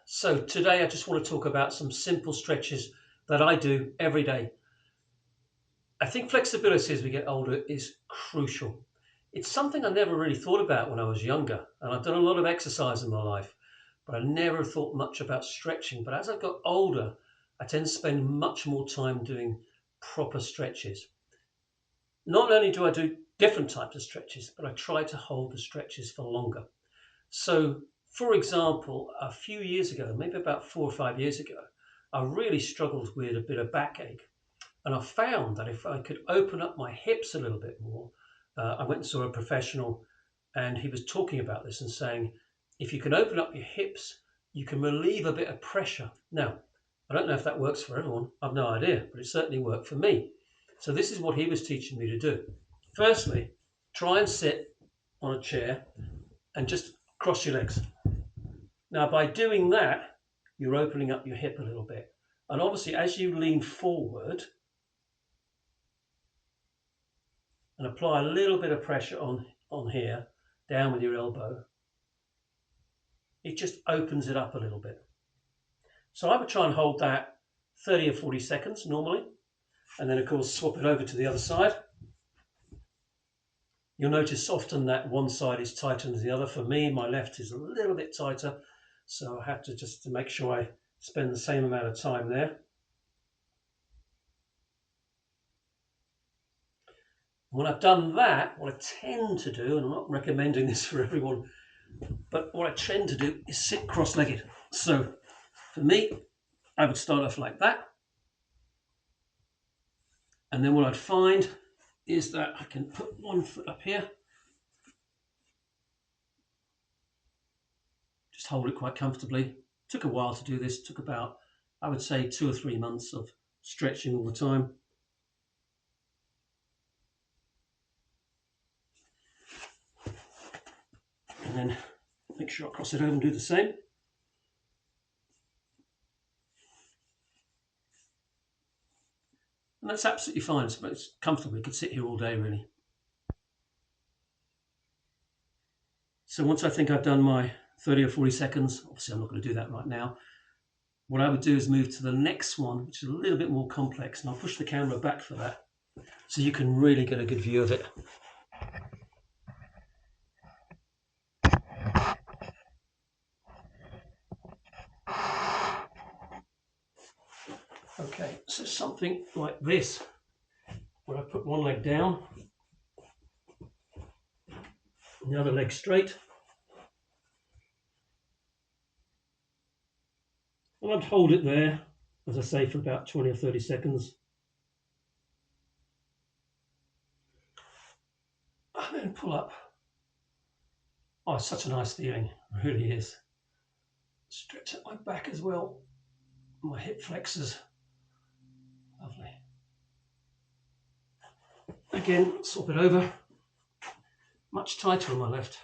So today I just want to talk about some simple stretches that I do every day. I think flexibility as we get older is crucial. It's something I never really thought about when I was younger, and I've done a lot of exercise in my life, but I never thought much about stretching. But as I got older, I tend to spend much more time doing proper stretches. Not only do I do different types of stretches, but I try to hold the stretches for longer. So, for example, a few years ago, maybe about 4 or 5 years ago, I really struggled with a bit of backache. And I found that if I could open up my hips a little bit more, I went and saw a professional and he was talking about this and saying, if you can open up your hips, you can relieve a bit of pressure. Now, I don't know if that works for everyone. I've no idea, but it certainly worked for me. So, this is what he was teaching me to do. Firstly, try and sit on a chair and just cross your legs. Now, by doing that, you're opening up your hip a little bit. And obviously, as you lean forward and apply a little bit of pressure on here, down with your elbow, it just opens it up a little bit. So I would try and hold that 30 or 40 seconds normally, and then of course swap it over to the other side. You'll notice often that one side is tighter than the other. For me, my left is a little bit tighter, so I have to just to make sure I spend the same amount of time there. When I've done that, what I tend to do, and I'm not recommending this for everyone, but what I tend to do is sit cross-legged. So for me, I would start off like that. And then what I'd find is that I can put one foot up here, just hold it quite comfortably. Took a while to do this, took about, I would say, 2 or 3 months of stretching all the time. And then make sure I cross it over and do the same. And that's absolutely fine. It's comfortable. You could sit here all day, really. So once I think I've done my 30 or 40 seconds, obviously I'm not going to do that right now. What I would do is move to the next one, which is a little bit more complex. And I'll push the camera back for that so you can really get a good view of it. Okay, so something like this, where I put one leg down, and the other leg straight, and I'd hold it there, as I say, for about 20 or 30 seconds. And then pull up. Oh, it's such a nice feeling, it really is. Stretch out my back as well, my hip flexors. Lovely. Again, swap it over. Much tighter on my left.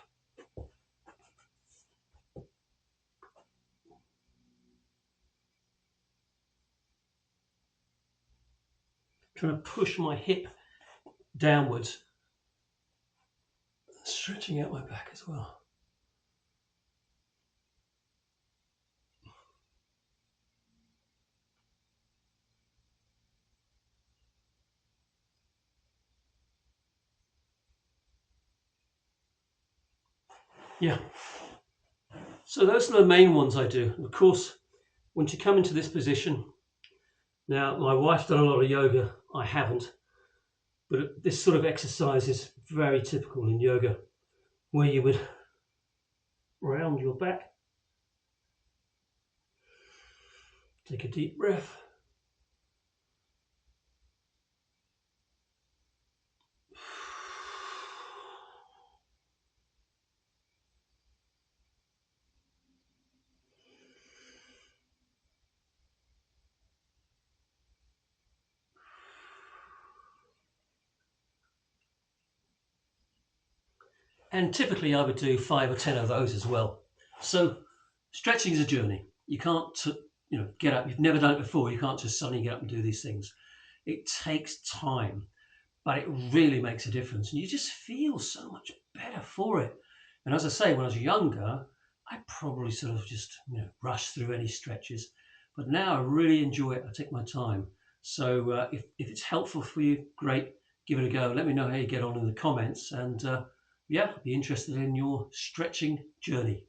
Trying to push my hip downwards, stretching out my back as well. Yeah. So those are the main ones I do. Of course, once you come into this position, now my wife's done a lot of yoga, I haven't, but this sort of exercise is very typical in yoga, where you would round your back, take a deep breath, and typically I would do 5 or 10 of those as well. So stretching is a journey. You can't, get up. You've never done it before. You can't just suddenly get up and do these things. It takes time, but it really makes a difference, and you just feel so much better for it. And as I say, when I was younger, I probably sort of just rush through any stretches. But now I really enjoy it. I take my time. So if it's helpful for you, great. Give it a go. Let me know how you get on in the comments. And yeah, I'd be interested in your stretching journey.